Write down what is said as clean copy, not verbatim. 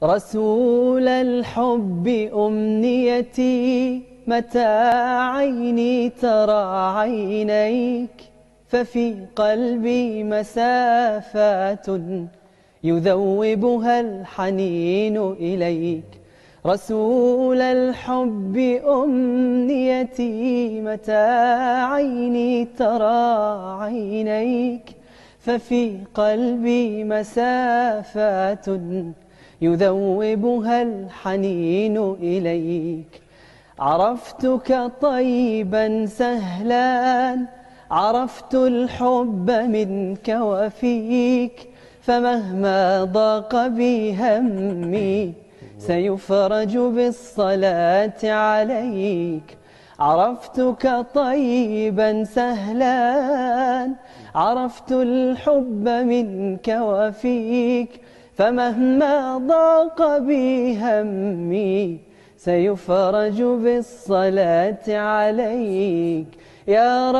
رسول الحب أمنيتي، متى عيني ترى عينيك ففي قلبي مسافات يذوبها الحنين إليك. رسول الحب أمنيتي، متى عيني ترى عينيك ففي قلبي مسافات يذوبها الحنين إليك. عرفتك طيبا سهلا، عرفت الحب منك وفيك، فمهما ضاق بي همي سيفرج بالصلاة عليك. عرفتك طيبا سهلا، عرفت الحب منك وفيك، فمهما ضاق بي همي سيفرج بالصلاة عليك يا رب.